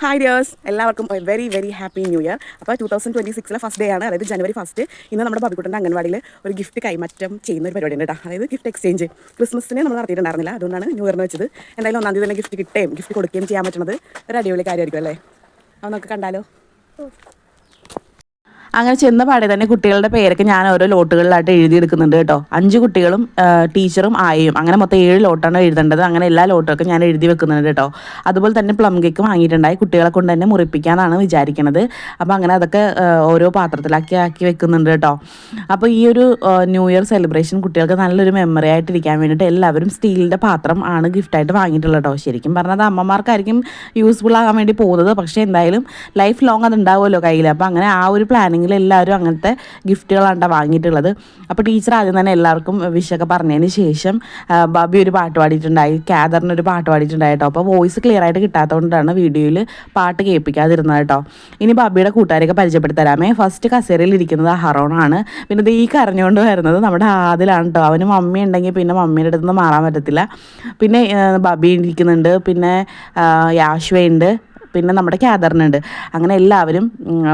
Hi dears, എല്ലാവർക്കും very very happy new year. അപ്പോൾ 2026 first day ആണ്, അതായത് ജനുവരി 1. ഇന്ന് നമ്മുടെ ബബിക്കുട്ടൻ്റെ അംഗൻവാടിയിൽ ഒരു ഗിഫ്റ്റ് കൈമാറ്റം ചെയ്യുന്ന ഒരു പരിപാടി ഉണ്ട് കേട്ടോ. അതായത് ഗിഫ്റ്റ് എക്സ്ചേഞ്ച്. ക്രിസ്മസിന് നമ്മൾ നടത്തിയിട്ടുണ്ടായിരുന്നില്ല, അതുകൊണ്ടാണ് ന്യൂ ഇയറിന് വെച്ചത്. എന്തായാലും 1-ാം തീയതി തന്നെ ഗിഫ്റ്റ് കിട്ടുകയും ഗിഫ്റ്റ് കൊടുക്കുകയും ചെയ്യാൻ പറ്റുന്നത് ഒരു അടിപൊളി കാര്യമായിരിക്കും അല്ലേ? അപ്പോൾ നമുക്ക് കണ്ടാലോ. അങ്ങനെ ചെന്ന പാടെ തന്നെ കുട്ടികളുടെ പേരൊക്കെ ഞാൻ ഓരോ ലോട്ടുകളിലായിട്ട് എഴുതിയെടുക്കുന്നുണ്ട് കേട്ടോ. 5 കുട്ടികളും ടീച്ചറും ആയും അങ്ങനെ മൊത്തം 7 ലോട്ടാണ് എഴുതേണ്ടത്. അങ്ങനെ എല്ലാ ലോട്ടൊക്കെ ഞാൻ എഴുതി വെക്കുന്നുണ്ട് കേട്ടോ. അതുപോലെ തന്നെ പ്ലം കേക്ക് വാങ്ങിയിട്ടുണ്ടായി, കുട്ടികളെ കൊണ്ട് തന്നെ മുറിപ്പിക്കാനാണ് വിചാരിക്കുന്നത്. അപ്പോൾ അങ്ങനെ അതൊക്കെ ഓരോ പാത്രത്തിലാക്കി വെക്കുന്നുണ്ട് കേട്ടോ. അപ്പോൾ ഈ ഒരു ന്യൂ ഇയർ സെലിബ്രേഷൻ കുട്ടികൾക്ക് നല്ലൊരു മെമ്മറി ആയിട്ടിരിക്കാൻ വേണ്ടിയിട്ട് എല്ലാവരും സ്റ്റീലിൻ്റെ പാത്രം ആണ് ഗിഫ്റ്റായിട്ട് വാങ്ങിയിട്ടുള്ളത് കേട്ടോ. ശരിക്കും പറഞ്ഞത് അമ്മമാർക്കായിരിക്കും യൂസ്ഫുൾ ആകാൻ വേണ്ടി പോകുന്നത്, പക്ഷേ എന്തായാലും ലൈഫ് ലോങ് അത് ഉണ്ടാവുമല്ലോ കയ്യിൽ. അപ്പോൾ അങ്ങനെ ആ ഒരു പ്ലാനിങ് എല്ലാവരും അങ്ങനത്തെ ഗിഫ്റ്റുകളാണ് വാങ്ങിയിട്ടുള്ളത്. അപ്പോൾ ടീച്ചർ ആദ്യം തന്നെ എല്ലാവർക്കും വിഷൊക്കെ പറഞ്ഞതിന് ശേഷം ബബി ഒരു പാട്ട് പാടിയിട്ടുണ്ടായി, കാദറിനൊരു പാട്ട് പാടിയിട്ടുണ്ടായി കേട്ടോ. അപ്പോൾ വോയിസ് ക്ലിയർ ആയിട്ട് കിട്ടാത്തതുകൊണ്ടാണ് വീഡിയോയിൽ പാട്ട് കേൾപ്പിക്കാതിരുന്നത് കേട്ടോ. ഇനി ബബിയുടെ കൂട്ടുകാരെയൊക്കെ പരിചയപ്പെടുത്തരാമേ. ഫസ്റ്റ് കസേരയിൽ ഇരിക്കുന്നത് ഹറോണാണ്. പിന്നെ ഈ കരഞ്ഞുകൊണ്ട് വരുന്നത് നമ്മുടെ ആദിലാണ് കേട്ടോ. അവന് മമ്മി ഉണ്ടെങ്കിൽ പിന്നെ മമ്മീൻ്റെ അടുത്ത് നിന്ന് മാറാൻ പറ്റത്തില്ല. പിന്നെ ബബി ഇരിക്കുന്നുണ്ട്, പിന്നെ യാശ്വയുണ്ട്, പിന്നെ നമ്മുടെ കാദറിനുണ്ട്. അങ്ങനെ എല്ലാവരും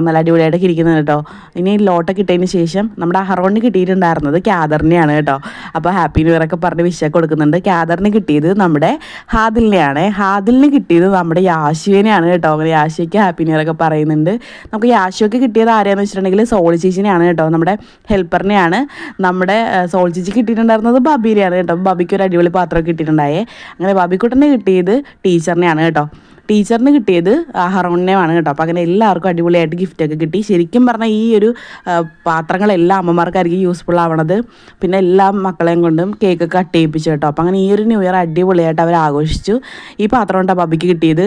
നല്ല അടിപൊളിയായിട്ടൊക്കെ ഇരിക്കുന്നത് കേട്ടോ. ഇനി ലോട്ടൊക്കെ ഇട്ടതിന് ശേഷം നമ്മുടെ ഹറോണിന് കിട്ടിയിട്ടുണ്ടായിരുന്നത് കാദറിനെയാണ് കേട്ടോ. അപ്പോൾ ഹാപ്പി ന്യൂ ഇയർ ഒക്കെ പറഞ്ഞ് വിഷയൊക്കെ കൊടുക്കുന്നുണ്ട്. കാദറിന് കിട്ടിയത് നമ്മുടെ ഹാദിലിനെയാണ്, ഹാദിലിന് കിട്ടിയത് നമ്മുടെ യാശുവിനെയാണ് കേട്ടോ. അങ്ങനെ യാശുവയ്ക്ക് ഹാപ്പി ന്യൂ ഇയർ ഒക്കെ പറയുന്നുണ്ട്. നമുക്ക് യാശുവൊക്കെ കിട്ടിയത് ആരെയാണെന്ന് വെച്ചിട്ടുണ്ടെങ്കിൽ സോളി ചേച്ചിനെയാണ് കേട്ടോ, നമ്മുടെ ഹെൽപ്പറിനെയാണ്. നമ്മുടെ സോളി ചേച്ചി കിട്ടിയിട്ടുണ്ടായിരുന്നത് ബബീനെയാണ് കേട്ടോ. ബബിക്ക് ഒരു അടിപൊളി പാത്രമൊക്കെ കിട്ടിയിട്ടുണ്ടായേ. അങ്ങനെ ബബിക്കുട്ടനെ കിട്ടിയത് ടീച്ചറിനെയാണ് കേട്ടോ. ടീച്ചറിന് കിട്ടിയത് ഹറോണിനെയാണ് കേട്ടോ. അപ്പോൾ അങ്ങനെ എല്ലാവർക്കും അടിപൊളിയായിട്ട് ഗിഫ്റ്റൊക്കെ കിട്ടി. ശരിക്കും പറഞ്ഞാൽ ഈ ഒരു പാത്രങ്ങളെല്ലാം അമ്മമാർക്കായിരിക്കും യൂസ്ഫുൾ ആവണത്. പിന്നെ എല്ലാ മക്കളെയും കൊണ്ടും കേക്കൊക്കെ കട്ട് ചെയ്യിപ്പിച്ചു കേട്ടോ. അപ്പോൾ അങ്ങനെ ഈ ഒരു ന്യൂ ഇയർ അടിപൊളിയായിട്ട് അവർ ആഘോഷിച്ചു. ഈ പാത്രം കൊണ്ടാണ് ബബിക്ക് കിട്ടിയത്.